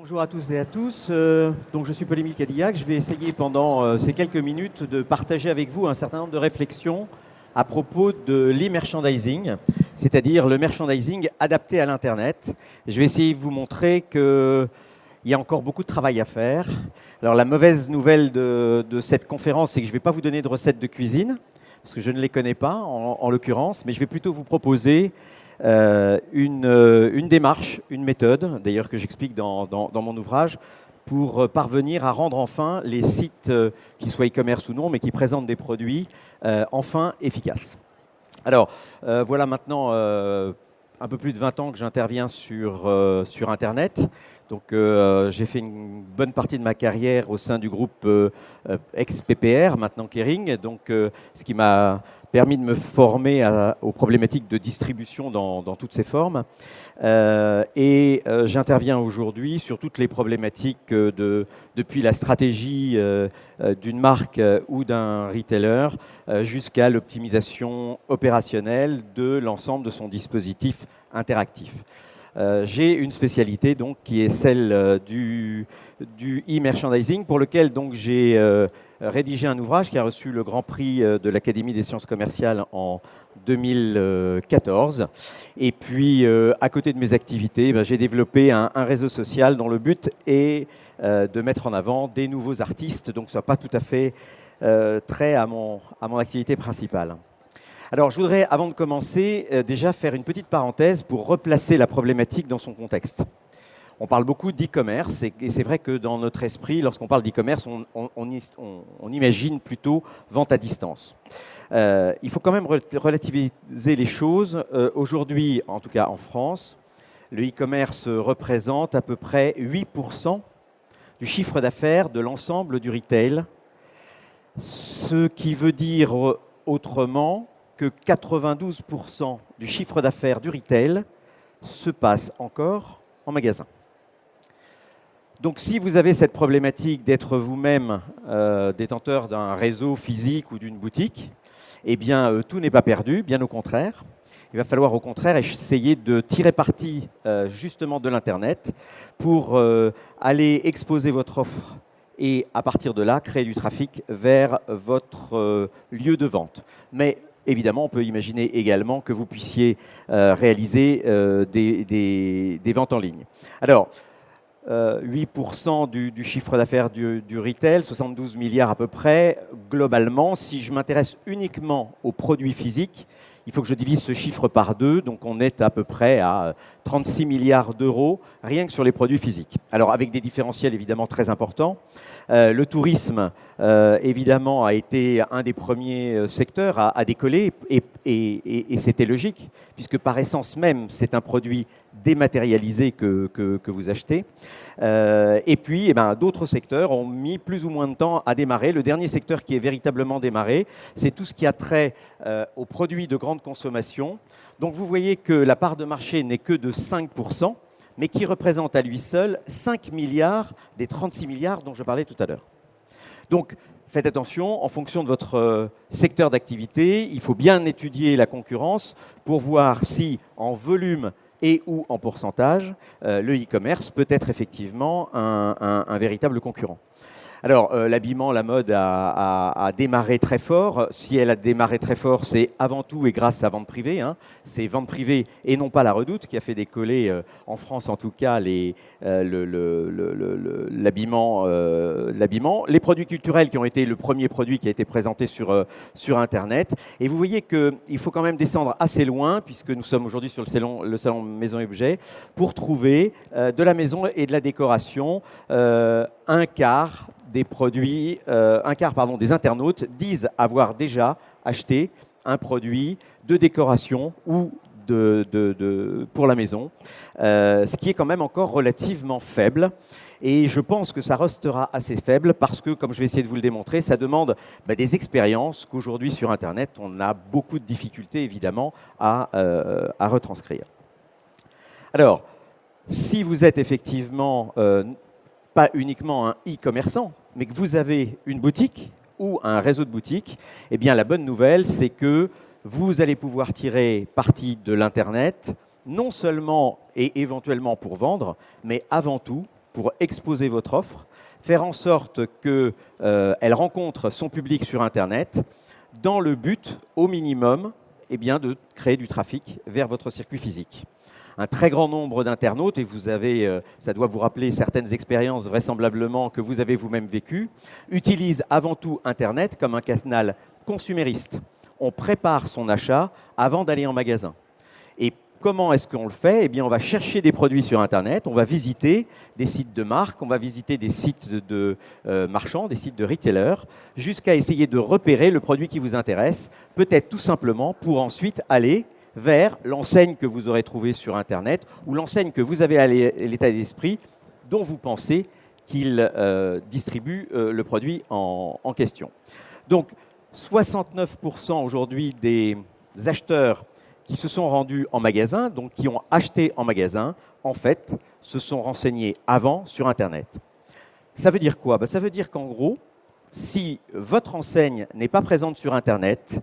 Bonjour à tous et à tous. Donc je suis Paul-Émile Cadillac. Je vais essayer pendant ces quelques minutes de partager avec vous un certain nombre de réflexions à propos de l'e-merchandising, c'est-à-dire le merchandising adapté à l'Internet. Je vais essayer de vous montrer qu'il y a encore beaucoup de travail à faire. Alors la mauvaise nouvelle de cette conférence, c'est que je ne vais pas vous donner de recettes de cuisine, parce que je ne les connais pas en l'occurrence, mais je vais plutôt vous proposer une démarche, une méthode, d'ailleurs que j'explique dans mon ouvrage, pour parvenir à rendre enfin les sites, qu'ils soient e-commerce ou non, mais qui présentent des produits, enfin efficaces. Alors, voilà maintenant un peu plus de 20 ans que j'interviens sur Internet. Donc, j'ai fait une bonne partie de ma carrière au sein du groupe ex-PPR, maintenant Kering, donc, ce qui m'a permis de me former aux problématiques de distribution dans toutes ses formes. J'interviens aujourd'hui sur toutes les problématiques depuis la stratégie d'une marque ou d'un retailer jusqu'à l'optimisation opérationnelle de l'ensemble de son dispositif interactif. J'ai une spécialité donc, qui est celle du e-merchandising, pour lequel donc, j'ai rédigé un ouvrage qui a reçu le Grand Prix de l'Académie des sciences commerciales en 2014. Et puis, à côté de mes activités, j'ai développé un réseau social dont le but est de mettre en avant des nouveaux artistes, donc ce n'est pas tout à fait trait à mon activité principale. Alors, je voudrais, avant de commencer, déjà faire une petite parenthèse pour replacer la problématique dans son contexte. On parle beaucoup d'e-commerce et c'est vrai que dans notre esprit, lorsqu'on parle d'e-commerce, on imagine plutôt vente à distance. Il faut quand même relativiser les choses. Aujourd'hui, en tout cas en France, le e-commerce représente à peu près 8% du chiffre d'affaires de l'ensemble du retail, ce qui veut dire autrement que 92% du chiffre d'affaires du retail se passe encore en magasin. Donc si vous avez cette problématique d'être vous-même détenteur d'un réseau physique ou d'une boutique, eh bien tout n'est pas perdu, bien au contraire. Il va falloir au contraire essayer de tirer parti justement de l'Internet pour aller exposer votre offre et à partir de là, créer du trafic vers votre lieu de vente. Mais évidemment, on peut imaginer également que vous puissiez réaliser des ventes en ligne. Alors, 8% du chiffre d'affaires du retail, 72 milliards à peu près. Globalement, si je m'intéresse uniquement aux produits physiques, il faut que je divise ce chiffre par 2, donc on est à peu près à 36 milliards d'euros, rien que sur les produits physiques. Alors avec des différentiels évidemment très importants. Le tourisme, évidemment, a été un des premiers secteurs à décoller, et c'était logique, puisque par essence même, c'est un produit dématérialisé que vous achetez. Et puis, d'autres secteurs ont mis plus ou moins de temps à démarrer. Le dernier secteur qui est véritablement démarré, c'est tout ce qui a trait aux produits de grande consommation. Donc, vous voyez que la part de marché n'est que de 5%, mais qui représente à lui seul 5 milliards des 36 milliards dont je parlais tout à l'heure. Donc, faites attention, en fonction de votre secteur d'activité, il faut bien étudier la concurrence pour voir si, en volume et ou en pourcentage, le e-commerce peut être effectivement un véritable concurrent. Alors, l'habillement, la mode a démarré très fort. Si elle a démarré très fort, c'est avant tout et grâce à Vente Privée. C'est Vente Privée et non pas La Redoute qui a fait décoller, en France en tout cas, l'habillement. Les produits culturels qui ont été le premier produit qui a été présenté sur Internet. Et vous voyez qu'il faut quand même descendre assez loin, puisque nous sommes aujourd'hui sur le salon Maison et Objets, pour trouver de la maison et de la décoration un quart des internautes disent avoir déjà acheté un produit de décoration ou pour la maison, ce qui est quand même encore relativement faible. Et je pense que ça restera assez faible parce que, comme je vais essayer de vous le démontrer, ça demande des expériences qu'aujourd'hui sur Internet, on a beaucoup de difficultés évidemment à retranscrire. Alors, si vous êtes effectivement pas uniquement un e-commerçant, mais que vous avez une boutique ou un réseau de boutiques, eh bien la bonne nouvelle, c'est que vous allez pouvoir tirer parti de l'Internet, non seulement et éventuellement pour vendre, mais avant tout pour exposer votre offre, faire en sorte qu'elle rencontre son public sur Internet dans le but, au minimum, eh bien, de créer du trafic vers votre circuit physique. Un très grand nombre d'internautes, et vous avez, ça doit vous rappeler certaines expériences vraisemblablement que vous avez vous-même vécues, utilisent avant tout Internet comme un canal consumériste. On prépare son achat avant d'aller en magasin. Et comment est-ce qu'on le fait? Eh bien, on va chercher des produits sur Internet, on va visiter des sites de marques, on va visiter des sites de marchands, des sites de retailers, jusqu'à essayer de repérer le produit qui vous intéresse, peut-être tout simplement pour ensuite aller vers l'enseigne que vous aurez trouvée sur Internet ou l'enseigne que vous avez à l'état d'esprit dont vous pensez qu'il distribue le produit en question. Donc, 69% aujourd'hui des acheteurs qui se sont rendus en magasin, donc qui ont acheté en magasin, en fait, se sont renseignés avant sur Internet. Ça veut dire quoi? Ça veut dire qu'en gros, si votre enseigne n'est pas présente sur Internet,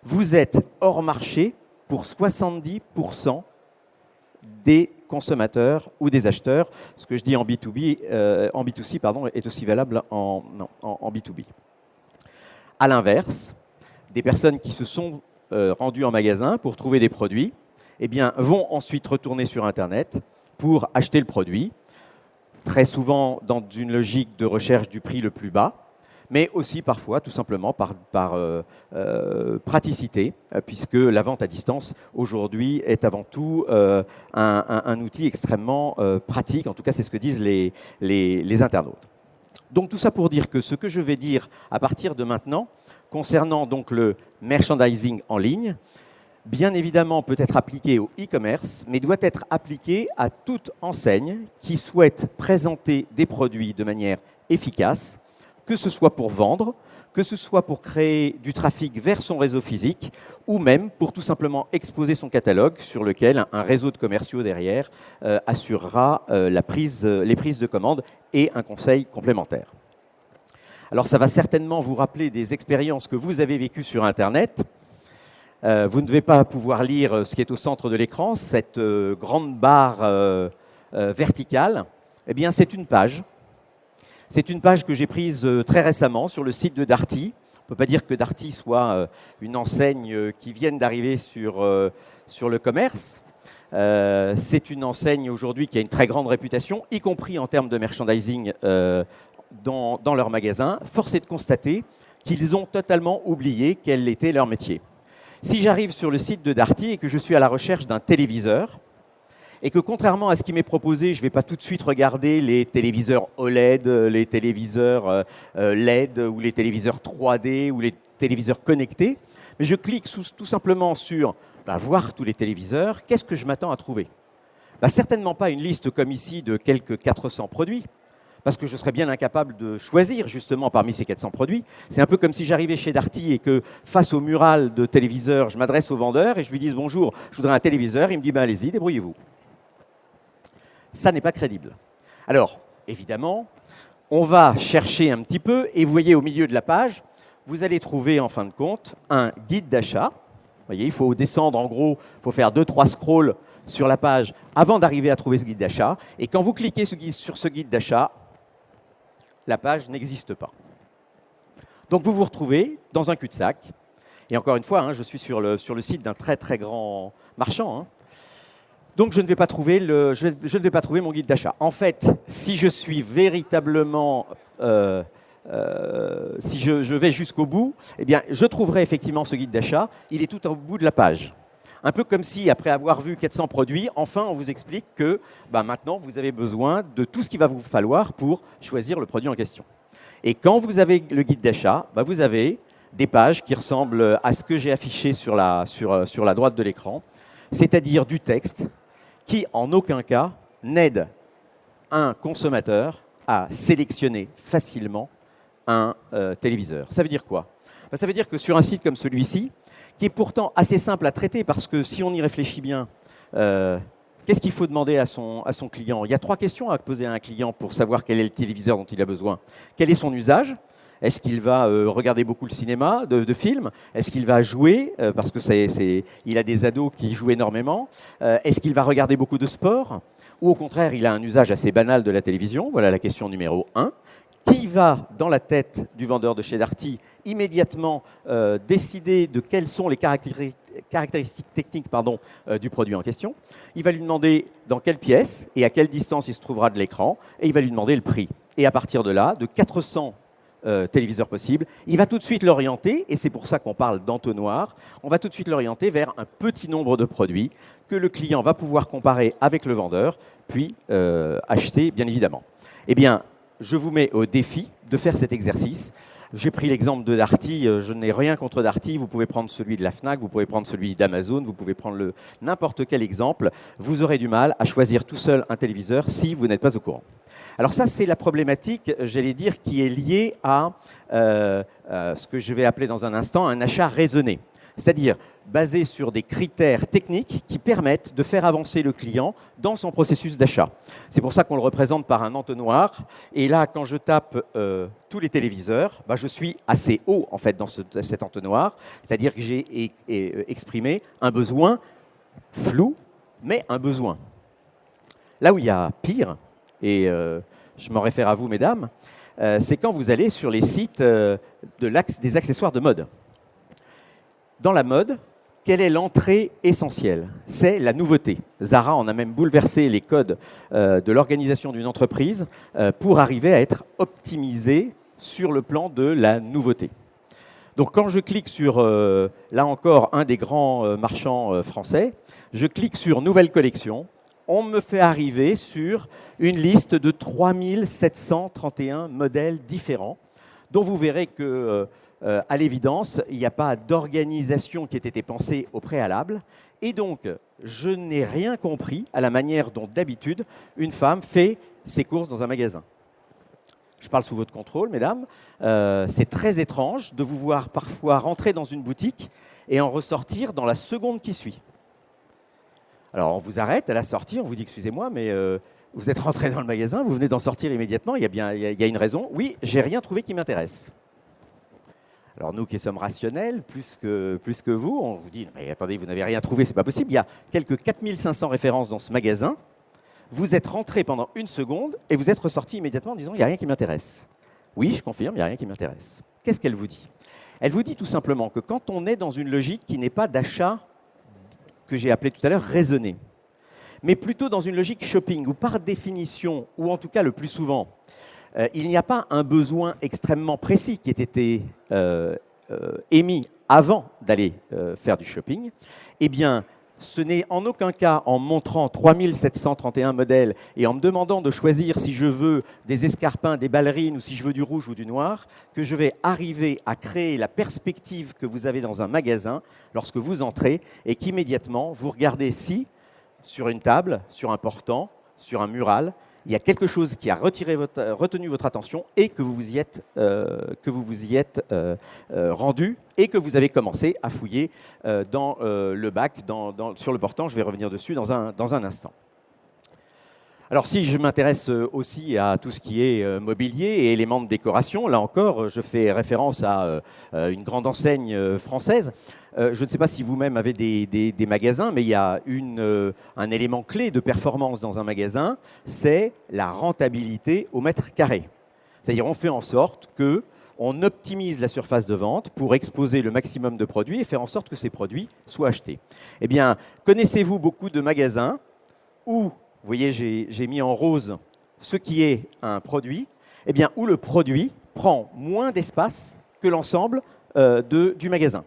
vous êtes hors marché pour 70% des consommateurs ou des acheteurs. Ce que je dis en B2B, en B2C, pardon, est aussi valable en B2B. À l'inverse, des personnes qui se sont rendues en magasin pour trouver des produits, eh bien, vont ensuite retourner sur Internet pour acheter le produit, très souvent dans une logique de recherche du prix le plus bas, mais aussi parfois tout simplement par praticité, puisque la vente à distance aujourd'hui est avant tout un outil extrêmement pratique, en tout cas c'est ce que disent les internautes. Donc tout ça pour dire que ce que je vais dire à partir de maintenant, concernant donc le merchandising en ligne, bien évidemment peut être appliqué au e-commerce, mais doit être appliqué à toute enseigne qui souhaite présenter des produits de manière efficace, que ce soit pour vendre, que ce soit pour créer du trafic vers son réseau physique, ou même pour tout simplement exposer son catalogue sur lequel un réseau de commerciaux derrière assurera les prises de commandes et un conseil complémentaire. Alors ça va certainement vous rappeler des expériences que vous avez vécues sur Internet. Vous ne devez pas pouvoir lire ce qui est au centre de l'écran, cette grande barre verticale. Eh bien, c'est une page. C'est une page que j'ai prise très récemment sur le site de Darty. On ne peut pas dire que Darty soit une enseigne qui vienne d'arriver sur le commerce. C'est une enseigne aujourd'hui qui a une très grande réputation, y compris en termes de merchandising dans leur magasin. Force est de constater qu'ils ont totalement oublié quel était leur métier. Si j'arrive sur le site de Darty et que je suis à la recherche d'un téléviseur, et que contrairement à ce qui m'est proposé, je ne vais pas tout de suite regarder les téléviseurs OLED, les téléviseurs LED ou les téléviseurs 3D ou les téléviseurs connectés, mais je clique tout simplement sur voir tous les téléviseurs, qu'est-ce que je m'attends à trouver? Certainement pas une liste comme ici de quelques 400 produits, parce que je serais bien incapable de choisir justement parmi ces 400 produits. C'est un peu comme si j'arrivais chez Darty et que face au mural de téléviseurs, je m'adresse au vendeur et je lui dis « Bonjour, je voudrais un téléviseur ». Il me dit « Allez-y, débrouillez-vous ». Ça n'est pas crédible. Alors, évidemment, on va chercher un petit peu et vous voyez au milieu de la page, vous allez trouver en fin de compte un guide d'achat. Vous voyez, il faut descendre en gros, il faut faire 2-3 scrolls sur la page avant d'arriver à trouver ce guide d'achat. Et quand vous cliquez sur ce guide d'achat, la page n'existe pas. Donc vous vous retrouvez dans un cul-de-sac. Et encore une fois, je suis sur le site d'un très très grand marchand. Donc je ne vais pas trouver mon guide d'achat. En fait, si je suis véritablement, si je vais jusqu'au bout, eh bien, je trouverai effectivement ce guide d'achat. Il est tout au bout de la page. Un peu comme si, après avoir vu 400 produits, enfin on vous explique que maintenant vous avez besoin de tout ce qu'il va vous falloir pour choisir le produit en question. Et quand vous avez le guide d'achat, vous avez des pages qui ressemblent à ce que j'ai affiché sur la droite de l'écran, c'est-à-dire du texte qui, en aucun cas, n'aide un consommateur à sélectionner facilement un téléviseur. Ça veut dire quoi? Ça veut dire que sur un site comme celui-ci, qui est pourtant assez simple à traiter, parce que si on y réfléchit bien, qu'est-ce qu'il faut demander à son client? Il y a 3 questions à poser à un client pour savoir quel est le téléviseur dont il a besoin. Quel est son usage? Est-ce qu'il va regarder beaucoup le cinéma, de films? Est-ce qu'il va jouer? Parce que il a des ados qui jouent énormément. Est-ce qu'il va regarder beaucoup de sport? ou au contraire, il a un usage assez banal de la télévision. Voilà la question numéro 1. Qui va, dans la tête du vendeur de chez Darty, immédiatement décider de quelles sont les caractéristiques techniques du produit en question? Il va lui demander dans quelle pièce et à quelle distance il se trouvera de l'écran, et il va lui demander le prix. Et à partir de là, de 400 téléviseurs possibles, il va tout de suite l'orienter, et c'est pour ça qu'on parle d'entonnoir, on va tout de suite l'orienter vers un petit nombre de produits que le client va pouvoir comparer avec le vendeur, puis acheter, bien évidemment. Eh bien, je vous mets au défi de faire cet exercice. J'ai pris l'exemple de Darty, je n'ai rien contre Darty, vous pouvez prendre celui de la Fnac, vous pouvez prendre celui d'Amazon, vous pouvez prendre n'importe quel exemple. Vous aurez du mal à choisir tout seul un téléviseur si vous n'êtes pas au courant. Alors ça, c'est la problématique, j'allais dire, qui est liée à ce que je vais appeler dans un instant un achat raisonné. C'est-à-dire basé sur des critères techniques qui permettent de faire avancer le client dans son processus d'achat. C'est pour ça qu'on le représente par un entonnoir. Et là, quand je tape tous les téléviseurs, je suis assez haut en fait dans cet entonnoir. C'est-à-dire que j'ai exprimé un besoin flou, mais un besoin. Là où il y a pire, et je m'en réfère à vous, mesdames, c'est quand vous allez sur les sites des accessoires de mode. Dans la mode, quelle est l'entrée essentielle? C'est la nouveauté. Zara en a même bouleversé les codes de l'organisation d'une entreprise pour arriver à être optimisé sur le plan de la nouveauté. Donc quand je clique sur, là encore, un des grands marchands français, je clique sur Nouvelle collection, on me fait arriver sur une liste de 3731 modèles différents, dont vous verrez que à l'évidence, il n'y a pas d'organisation qui ait été pensée au préalable. Et donc, je n'ai rien compris à la manière dont, d'habitude, une femme fait ses courses dans un magasin. Je parle sous votre contrôle, mesdames. C'est très étrange de vous voir parfois rentrer dans une boutique et en ressortir dans la seconde qui suit. Alors, on vous arrête à la sortie, on vous dit « Excusez-moi, mais vous êtes rentré dans le magasin, vous venez d'en sortir immédiatement, il y a une raison. Oui, j'ai rien trouvé qui m'intéresse. » Alors nous qui sommes rationnels, plus que vous, on vous dit « Mais attendez, vous n'avez rien trouvé, c'est pas possible. Il y a quelques 4500 références dans ce magasin. Vous êtes rentré pendant une seconde et vous êtes ressorti immédiatement en disant « Il n'y a rien qui m'intéresse. » Oui, je confirme, il n'y a rien qui m'intéresse. Qu'est-ce qu'elle vous dit? Elle vous dit tout simplement que quand on est dans une logique qui n'est pas d'achat, que j'ai appelé tout à l'heure raisonné, mais plutôt dans une logique shopping, où par définition, ou en tout cas le plus souvent, il n'y a pas un besoin extrêmement précis qui ait été émis avant d'aller faire du shopping, eh bien, ce n'est en aucun cas en montrant 3731 modèles et en me demandant de choisir si je veux des escarpins, des ballerines ou si je veux du rouge ou du noir, que je vais arriver à créer la perspective que vous avez dans un magasin lorsque vous entrez et qu'immédiatement, vous regardez si, sur une table, sur un portant, sur un mural, il y a quelque chose qui a retenu votre attention et que vous vous y êtes rendu et que vous avez commencé à fouiller dans le bac, sur le portant. Je vais revenir dessus dans un instant. Alors si je m'intéresse aussi à tout ce qui est mobilier et éléments de décoration, là encore, je fais référence à une grande enseigne française. Je ne sais pas si vous-même avez des magasins, mais il y a un élément clé de performance dans un magasin, c'est la rentabilité au mètre carré. C'est-à-dire on fait en sorte qu'on optimise la surface de vente pour exposer le maximum de produits et faire en sorte que ces produits soient achetés. Eh bien, connaissez-vous beaucoup de magasins où, vous voyez, j'ai mis en rose ce qui est un produit, eh bien, où le produit prend moins d'espace que l'ensemble du magasin?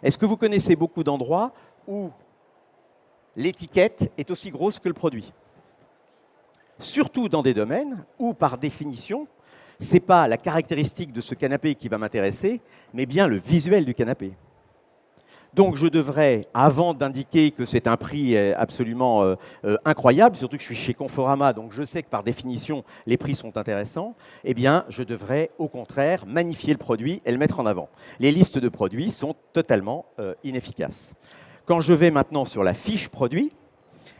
Est-ce que vous connaissez beaucoup d'endroits où l'étiquette est aussi grosse que le produit? Surtout dans des domaines où, par définition, ce n'est pas la caractéristique de ce canapé qui va m'intéresser, mais bien le visuel du canapé. Donc je devrais, avant d'indiquer que c'est un prix absolument incroyable, surtout que je suis chez Conforama, donc je sais que par définition les prix sont intéressants, eh bien je devrais au contraire magnifier le produit et le mettre en avant. Les listes de produits sont totalement inefficaces. Quand je vais maintenant sur la fiche produit,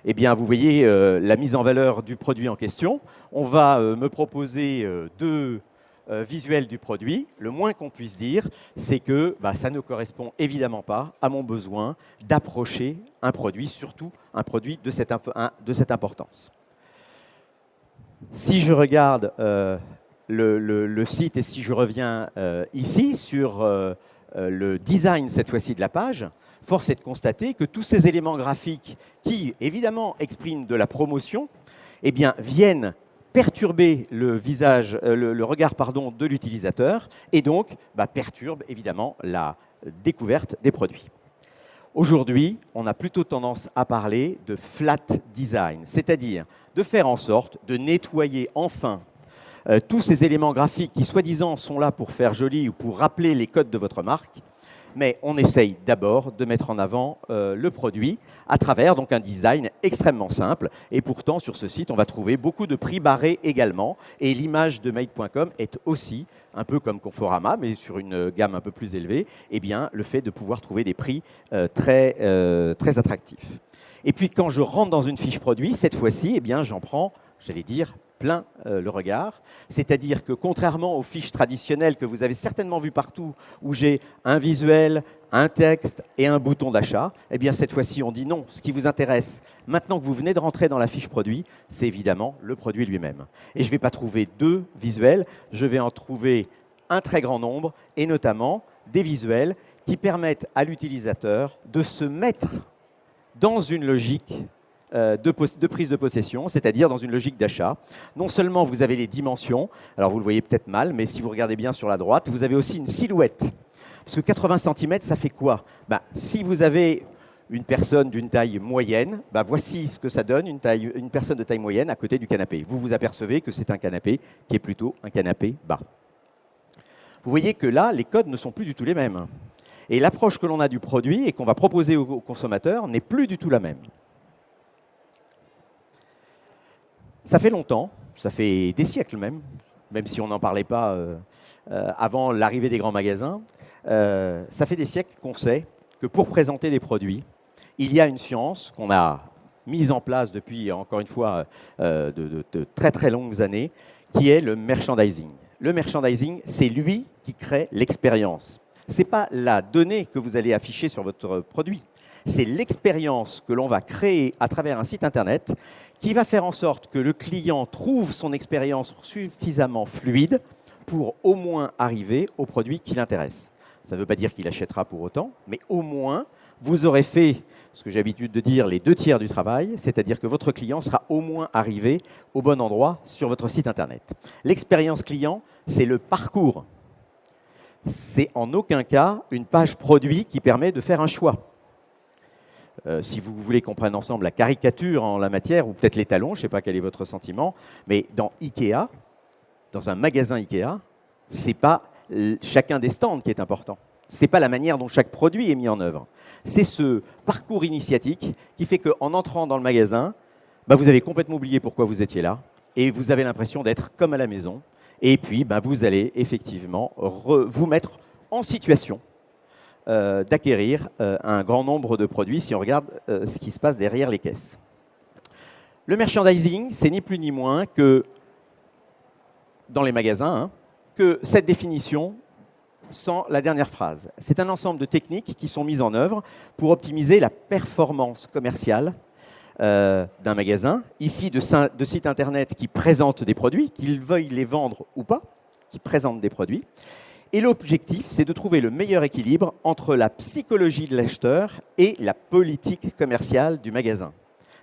eh bien vous voyez la mise en valeur du produit en question. On va me proposer deux visuel du produit. Le moins qu'on puisse dire, c'est que ça ne correspond évidemment pas à mon besoin d'approcher un produit, surtout un produit de cette importance. Si je regarde le site et si je reviens ici sur le design cette fois-ci de la page, force est de constater que tous ces éléments graphiques qui, évidemment, expriment de la promotion, eh bien, viennent perturber le visage, le regard pardon, de l'utilisateur et donc perturbent évidemment la découverte des produits. Aujourd'hui, on a plutôt tendance à parler de flat design, c'est-à-dire de faire en sorte de nettoyer enfin tous ces éléments graphiques qui, soi-disant, sont là pour faire joli ou pour rappeler les codes de votre marque, mais on essaye d'abord de mettre en avant le produit à travers donc, un design extrêmement simple. Et pourtant, sur ce site, on va trouver beaucoup de prix barrés également. Et l'image de Made.com est aussi, un peu comme Conforama, mais sur une gamme un peu plus élevée, eh bien, le fait de pouvoir trouver des prix très attractifs. Et puis, quand je rentre dans une fiche produit, cette fois-ci, eh bien, j'en prends, j'allais dire, plein le regard. C'est-à-dire que contrairement aux fiches traditionnelles que vous avez certainement vues partout, où j'ai un visuel, un texte et un bouton d'achat, eh bien cette fois-ci on dit non. Ce qui vous intéresse, maintenant que vous venez de rentrer dans la fiche produit, c'est évidemment le produit lui-même. Et je ne vais pas trouver deux visuels, je vais en trouver un très grand nombre, et notamment des visuels qui permettent à l'utilisateur de se mettre dans une logique de prise de possession, c'est-à-dire dans une logique d'achat. Non seulement vous avez les dimensions, alors vous le voyez peut-être mal, mais si vous regardez bien sur la droite, vous avez aussi une silhouette. Parce que 80 cm, ça fait quoi? Si vous avez une personne d'une taille moyenne, voici ce que ça donne, une personne de taille moyenne à côté du canapé. Vous vous apercevez que c'est un canapé qui est plutôt un canapé bas. Vous voyez que là, les codes ne sont plus du tout les mêmes. Et l'approche que l'on a du produit et qu'on va proposer aux consommateurs n'est plus du tout la même. Ça fait longtemps, ça fait des siècles même si on n'en parlait pas avant l'arrivée des grands magasins, ça fait des siècles qu'on sait que pour présenter des produits, il y a une science qu'on a mise en place depuis, encore une fois, de très très longues années, qui est le merchandising. Le merchandising, c'est lui qui crée l'expérience. Ce n'est pas la donnée que vous allez afficher sur votre produit, c'est l'expérience que l'on va créer à travers un site internet qui va faire en sorte que le client trouve son expérience suffisamment fluide pour au moins arriver au produit qui l'intéresse. Ça ne veut pas dire qu'il achètera pour autant, mais au moins, vous aurez fait ce que j'ai l'habitude de dire, les 2/3 du travail, c'est-à-dire que votre client sera au moins arrivé au bon endroit sur votre site internet. L'expérience client, c'est le parcours. C'est en aucun cas une page produit qui permet de faire un choix. Si vous voulez qu'on prenne ensemble la caricature en la matière, ou peut-être les talons, je ne sais pas quel est votre sentiment, mais dans Ikea, dans un magasin Ikea, ce n'est pas chacun des stands qui est important. Ce n'est pas la manière dont chaque produit est mis en œuvre. C'est ce parcours initiatique qui fait qu'en entrant dans le magasin, vous avez complètement oublié pourquoi vous étiez là, et vous avez l'impression d'être comme à la maison. Et puis, vous allez effectivement vous mettre en situation d'acquérir un grand nombre de produits si on regarde ce qui se passe derrière les caisses. Le merchandising, c'est ni plus ni moins que, dans les magasins, que cette définition sans la dernière phrase. C'est un ensemble de techniques qui sont mises en œuvre pour optimiser la performance commerciale d'un magasin, ici de sites internet qui présentent des produits, qu'ils veuillent les vendre ou pas, qui présentent des produits. Et l'objectif, c'est de trouver le meilleur équilibre entre la psychologie de l'acheteur et la politique commerciale du magasin.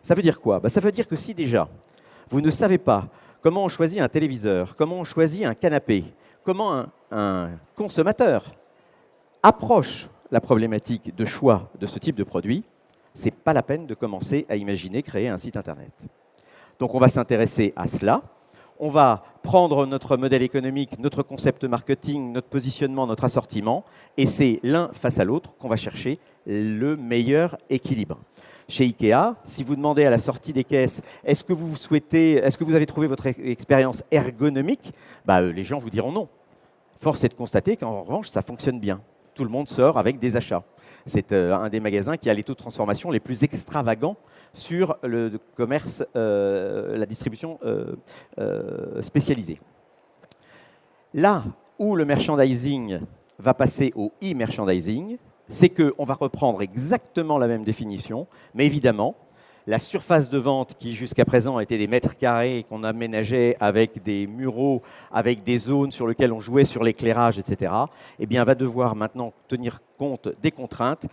Ça veut dire quoi? Ça veut dire que si déjà, vous ne savez pas comment on choisit un téléviseur, comment on choisit un canapé, comment un consommateur approche la problématique de choix de ce type de produit, ce n'est pas la peine de commencer à imaginer créer un site internet. Donc on va s'intéresser à cela. On va prendre notre modèle économique, notre concept marketing, notre positionnement, notre assortiment, et c'est l'un face à l'autre qu'on va chercher le meilleur équilibre. Chez Ikea, si vous demandez à la sortie des caisses, est-ce que vous avez trouvé votre expérience ergonomique, les gens vous diront non. Force est de constater qu'en revanche, ça fonctionne bien. Tout le monde sort avec des achats. C'est un des magasins qui a les taux de transformation les plus extravagants sur le commerce, la distribution spécialisée. Là où le merchandising va passer au e-merchandising, c'est qu'on va reprendre exactement la même définition, mais évidemment, la surface de vente qui jusqu'à présent était des mètres carrés qu'on aménageait avec des muraux, avec des zones sur lesquelles on jouait sur l'éclairage, etc., eh bien, va devoir maintenant tenir compte des contraintes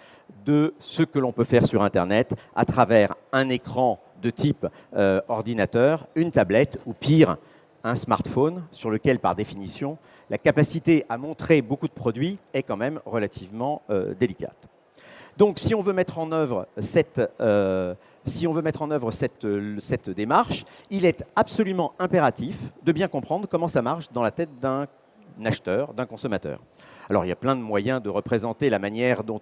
de ce que l'on peut faire sur Internet à travers un écran de type ordinateur, une tablette ou pire, un smartphone sur lequel, par définition, la capacité à montrer beaucoup de produits est quand même relativement délicate. Donc, si on veut mettre en œuvre cette démarche, il est absolument impératif de bien comprendre comment ça marche dans la tête d'un acheteur, d'un consommateur. Alors, il y a plein de moyens de représenter la manière dont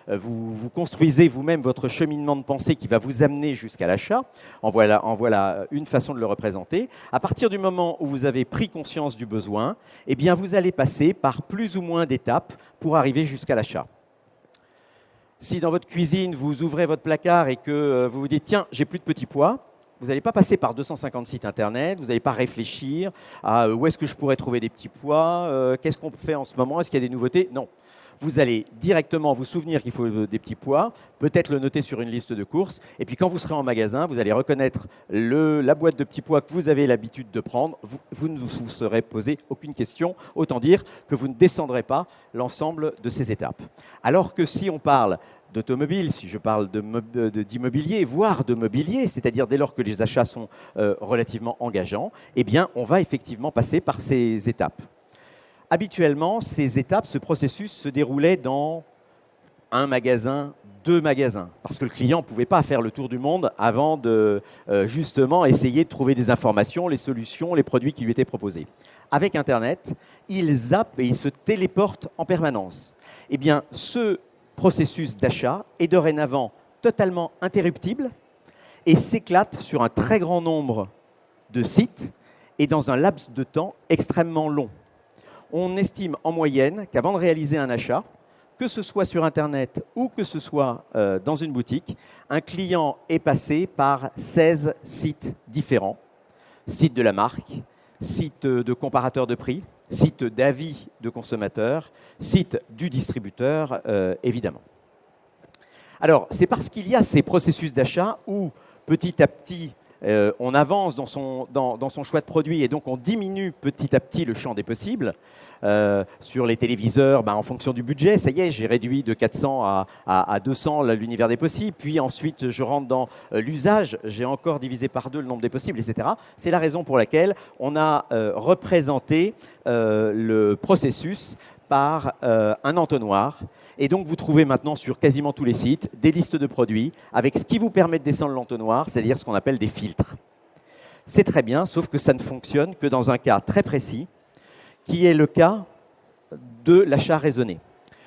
vous construisez vous-même votre cheminement de pensée qui va vous amener jusqu'à l'achat. En voilà une façon de le représenter. À partir du moment où vous avez pris conscience du besoin, eh bien, vous allez passer par plus ou moins d'étapes pour arriver jusqu'à l'achat. Si dans votre cuisine, vous ouvrez votre placard et que vous vous dites « Tiens, j'ai plus de petits pois », vous n'allez pas passer par 250 sites internet, vous n'allez pas réfléchir à où est-ce que je pourrais trouver des petits pois, qu'est-ce qu'on fait en ce moment, est-ce qu'il y a des nouveautés. Non, vous allez directement vous souvenir qu'il faut des petits pois, peut-être le noter sur une liste de courses, et puis quand vous serez en magasin, vous allez reconnaître la boîte de petits pois que vous avez l'habitude de prendre, vous ne vous serez posé aucune question, autant dire que vous ne descendrez pas l'ensemble de ces étapes. Alors que si on parle d'automobile, si je parle d'immobilier, voire de mobilier, c'est-à-dire dès lors que les achats sont relativement engageants, eh bien, on va effectivement passer par ces étapes. Habituellement, ces étapes, ce processus se déroulait dans un magasin, 2 magasins, parce que le client ne pouvait pas faire le tour du monde avant de justement essayer de trouver des informations, les solutions, les produits qui lui étaient proposés. Avec Internet, il zappe et il se téléporte en permanence. Eh bien, ce processus d'achat est dorénavant totalement interruptible et s'éclate sur un très grand nombre de sites et dans un laps de temps extrêmement long. On estime en moyenne qu'avant de réaliser un achat, que ce soit sur Internet ou que ce soit dans une boutique, un client est passé par 16 sites différents. Site de la marque, site de comparateur de prix, site d'avis de consommateurs, site du distributeur, évidemment. Alors, c'est parce qu'il y a ces processus d'achat où, petit à petit, on avance dans son choix de produit et donc on diminue petit à petit le champ des possibles. Sur les téléviseurs, en fonction du budget, ça y est, j'ai réduit de 400 à 200 l'univers des possibles. Puis ensuite, je rentre dans l'usage, j'ai encore divisé par 2 le nombre des possibles, etc. C'est la raison pour laquelle on a représenté le processus par un entonnoir. Et donc, vous trouvez maintenant sur quasiment tous les sites des listes de produits avec ce qui vous permet de descendre l'entonnoir, c'est-à-dire ce qu'on appelle des filtres. C'est très bien, sauf que ça ne fonctionne que dans un cas très précis, qui est le cas de l'achat raisonné.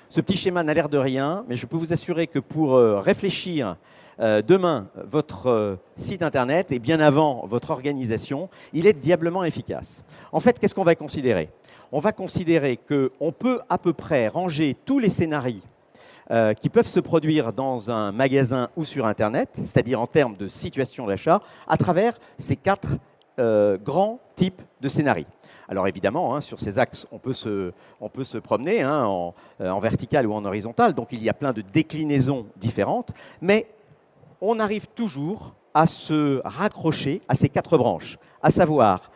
Ce petit schéma n'a l'air de rien, mais je peux vous assurer que pour réfléchir demain votre site Internet et bien avant votre organisation, il est diablement efficace. En fait, qu'est-ce qu'on va considérer ? On va considérer qu'on peut à peu près ranger tous les scénarios qui peuvent se produire dans un magasin ou sur Internet, c'est-à-dire en termes de situation d'achat, à travers ces 4 grands types de scénarios. Alors évidemment, sur ces axes, on peut se promener en vertical ou en horizontal, donc il y a plein de déclinaisons différentes, mais on arrive toujours à se raccrocher à ces 4 branches, à savoir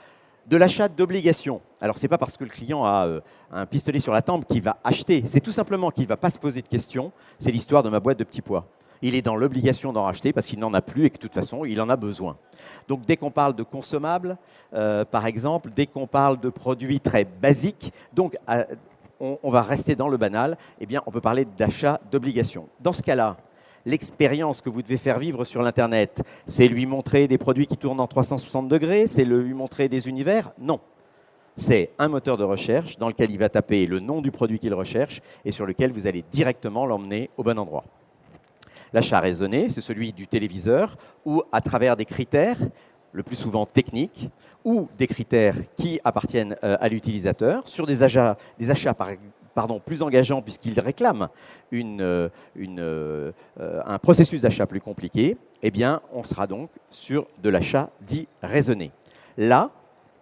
de l'achat d'obligations. Alors, ce n'est pas parce que le client a un pistolet sur la tempe qu'il va acheter, c'est tout simplement qu'il ne va pas se poser de questions. C'est l'histoire de ma boîte de petits pois. Il est dans l'obligation d'en racheter parce qu'il n'en a plus et que de toute façon, il en a besoin. Donc, dès qu'on parle de consommables, par exemple, dès qu'on parle de produits très basiques, donc on va rester dans le banal, eh bien, on peut parler d'achat d'obligations. Dans ce cas-là, l'expérience que vous devez faire vivre sur l'Internet, c'est lui montrer des produits qui tournent en 360 degrés, c'est lui montrer des univers? Non. C'est un moteur de recherche dans lequel il va taper le nom du produit qu'il recherche et sur lequel vous allez directement l'emmener au bon endroit. L'achat raisonné, c'est celui du téléviseur où, à travers des critères, le plus souvent techniques, ou des critères qui appartiennent à l'utilisateur, sur des achats plus engageants puisqu'ils réclament un processus d'achat plus compliqué, eh bien, on sera donc sur de l'achat dit raisonné. Là,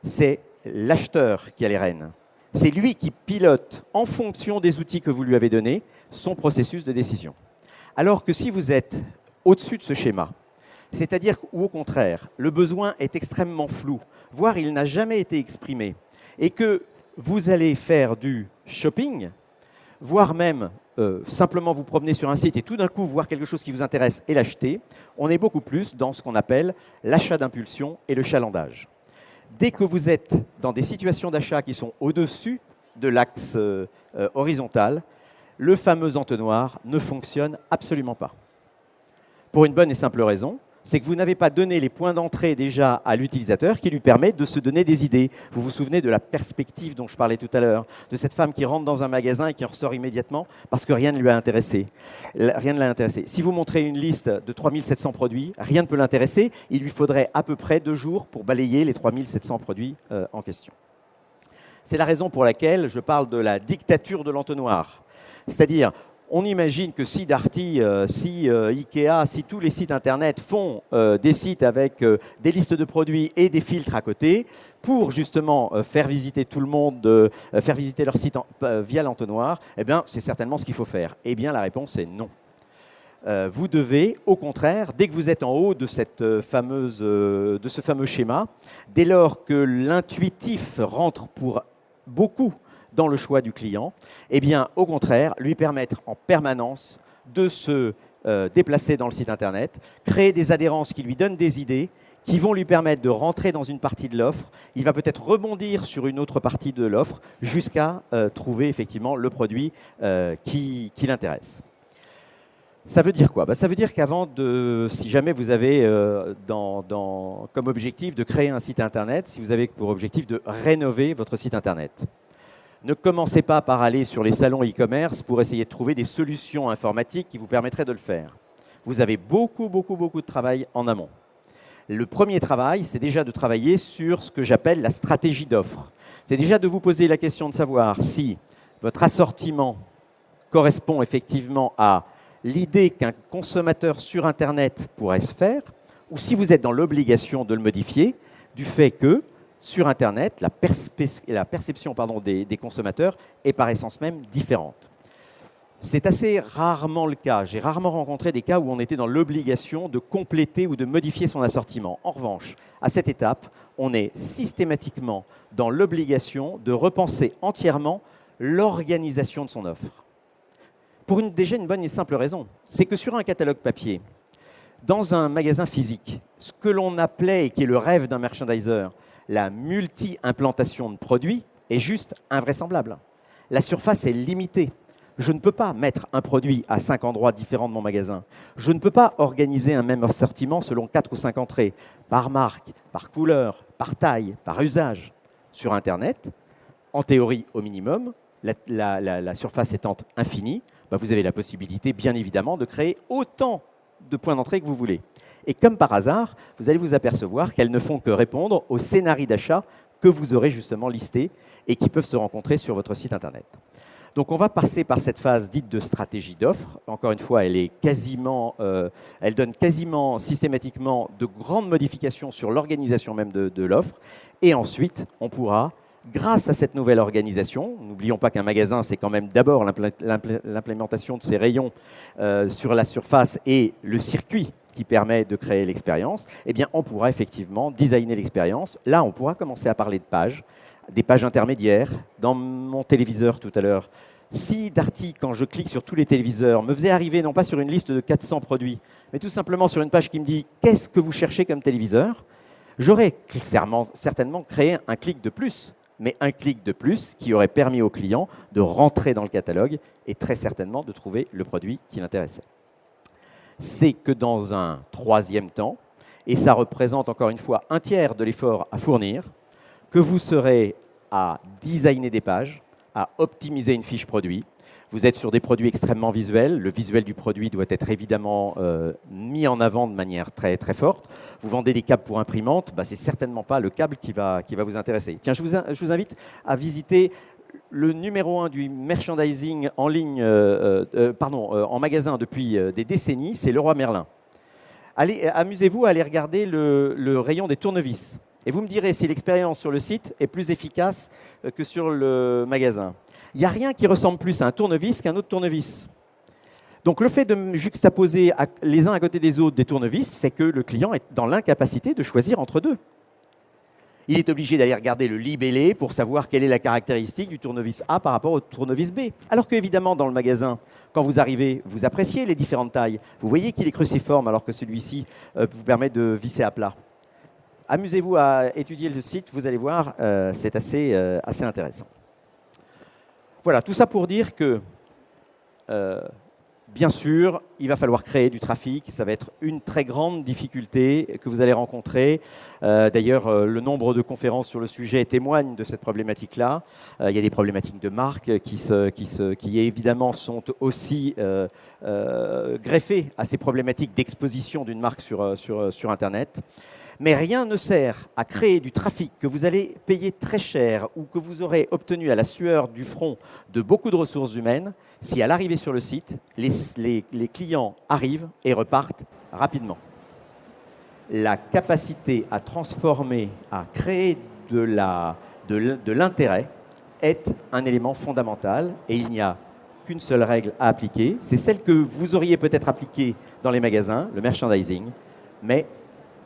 c'est l'acheteur qui a les rênes. C'est lui qui pilote, en fonction des outils que vous lui avez donnés, son processus de décision. Alors que si vous êtes au-dessus de ce schéma, C'est-à-dire qu'au contraire, le besoin est extrêmement flou, voire il n'a jamais été exprimé, et que vous allez faire du shopping, voire même simplement vous promener sur un site et tout d'un coup voir quelque chose qui vous intéresse et l'acheter, on est beaucoup plus dans ce qu'on appelle l'achat d'impulsion et le chalandage. Dès que vous êtes dans des situations d'achat qui sont au-dessus de l'axe horizontal, le fameux entonnoir ne fonctionne absolument pas. Pour une bonne et simple raison, c'est que vous n'avez pas donné les points d'entrée déjà à l'utilisateur qui lui permettent de se donner des idées. Vous vous souvenez de la perspective dont je parlais tout à l'heure, de cette femme qui rentre dans un magasin et qui en ressort immédiatement parce que rien ne lui a intéressé. Rien ne l'a intéressé. Si vous montrez une liste de 3700 produits, rien ne peut l'intéresser. Il lui faudrait à peu près 2 jours pour balayer les 3700 produits en question. C'est la raison pour laquelle je parle de la dictature de l'entonnoir. C'est-à-dire, on imagine que si Darty, si Ikea, si tous les sites Internet font des sites avec des listes de produits et des filtres à côté pour justement faire visiter tout le monde, faire visiter leur site via l'entonnoir, eh bien, c'est certainement ce qu'il faut faire. Eh bien, la réponse est non. Vous devez, au contraire, dès que vous êtes en haut de, de ce fameux schéma, dès lors que l'intuitif rentre pour beaucoup dans le choix du client, eh bien, au contraire, lui permettre en permanence de se déplacer dans le site Internet, créer des adhérences qui lui donnent des idées, qui vont lui permettre de rentrer dans une partie de l'offre. Il va peut-être rebondir sur une autre partie de l'offre jusqu'à trouver effectivement le produit qui l'intéresse. Ça veut dire quoi? Ça veut dire qu'avant de, si jamais vous avez comme objectif de créer un site Internet, si vous avez pour objectif de rénover votre site Internet, ne commencez pas par aller sur les salons e-commerce pour essayer de trouver des solutions informatiques qui vous permettraient de le faire. Vous avez beaucoup de travail en amont. Le premier travail, c'est déjà de travailler sur ce que j'appelle la stratégie d'offre. C'est déjà de vous poser la question de savoir si votre assortiment correspond effectivement à l'idée qu'un consommateur sur Internet pourrait se faire, ou si vous êtes dans l'obligation de le modifier, du fait que sur Internet, la perception des consommateurs est par essence même différente. C'est assez rarement le cas. J'ai rarement rencontré des cas où on était dans l'obligation de compléter ou de modifier son assortiment. En revanche, à cette étape, on est systématiquement dans l'obligation de repenser entièrement l'organisation de son offre. Pour déjà une bonne et simple raison, c'est que sur un catalogue papier, dans un magasin physique, ce que l'on appelait, et qui est le rêve d'un merchandiser, la multi-implantation de produits est juste invraisemblable. La surface est limitée. Je ne peux pas mettre un produit à 5 endroits différents de mon magasin. Je ne peux pas organiser un même assortiment selon 4 ou 5 entrées, par marque, par couleur, par taille, par usage. Sur Internet, en théorie au minimum, la surface étant infinie, vous avez la possibilité, bien évidemment, de créer autant de points d'entrée que vous voulez. Et comme par hasard, vous allez vous apercevoir qu'elles ne font que répondre aux scénarios d'achat que vous aurez justement listés et qui peuvent se rencontrer sur votre site Internet. Donc on va passer par cette phase dite de stratégie d'offre. Encore une fois, elle donne quasiment systématiquement de grandes modifications sur l'organisation même de l'offre. Et ensuite, on pourra, grâce à cette nouvelle organisation, n'oublions pas qu'un magasin, c'est quand même d'abord l'implémentation de ses rayons sur la surface et le circuit qui permet de créer l'expérience, eh bien, on pourra effectivement designer l'expérience. Là, on pourra commencer à parler de pages, des pages intermédiaires. Dans mon téléviseur tout à l'heure, si Darty, quand je clique sur tous les téléviseurs, me faisait arriver non pas sur une liste de 400 produits, mais tout simplement sur une page qui me dit « Qu'est-ce que vous cherchez comme téléviseur ?», j'aurais certainement créé un clic de plus, mais un clic de plus qui aurait permis au client de rentrer dans le catalogue et très certainement de trouver le produit qui l'intéressait. C'est que dans un troisième temps, et ça représente encore une fois un tiers de l'effort à fournir, que vous serez à designer des pages, à optimiser une fiche produit. Vous êtes sur des produits extrêmement visuels. Le visuel du produit doit être évidemment mis en avant de manière très, très forte. Vous vendez des câbles pour imprimante, ce n'est certainement pas le câble qui va vous intéresser. Tiens, je vous invite à visiter le numéro 1 du merchandising en ligne, en magasin depuis des décennies, c'est Leroy Merlin. Amusez-vous à aller regarder le rayon des tournevis. Et vous me direz si l'expérience sur le site est plus efficace que sur le magasin. Il n'y a rien qui ressemble plus à un tournevis qu'un autre tournevis. Donc le fait de juxtaposer les uns à côté des autres des tournevis fait que le client est dans l'incapacité de choisir entre deux. Il est obligé d'aller regarder le libellé pour savoir quelle est la caractéristique du tournevis A par rapport au tournevis B. Alors qu'évidemment, dans le magasin, quand vous arrivez, vous appréciez les différentes tailles. Vous voyez qu'il est cruciforme alors que celui-ci vous permet de visser à plat. Amusez-vous à étudier le site, vous allez voir, c'est assez intéressant. Voilà, tout ça pour dire que bien sûr, il va falloir créer du trafic. Ça va être une très grande difficulté que vous allez rencontrer. D'ailleurs, le nombre de conférences sur le sujet témoigne de cette problématique-là. Il y a des problématiques de marque qui évidemment sont aussi greffées à ces problématiques d'exposition d'une marque sur Internet. Mais rien ne sert à créer du trafic que vous allez payer très cher ou que vous aurez obtenu à la sueur du front de beaucoup de ressources humaines si à l'arrivée sur le site, les clients arrivent et repartent rapidement. La capacité à transformer, à créer de l'intérêt est un élément fondamental et il n'y a qu'une seule règle à appliquer. C'est celle que vous auriez peut-être appliquée dans les magasins, le merchandising, mais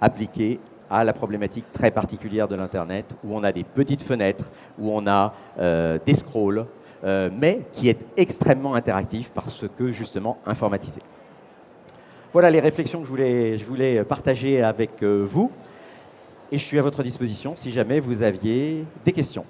appliquée à la problématique très particulière de l'Internet, où on a des petites fenêtres, où on a des scrolls, mais qui est extrêmement interactif parce que justement informatisé. Voilà les réflexions que je voulais partager avec vous, et je suis à votre disposition si jamais vous aviez des questions.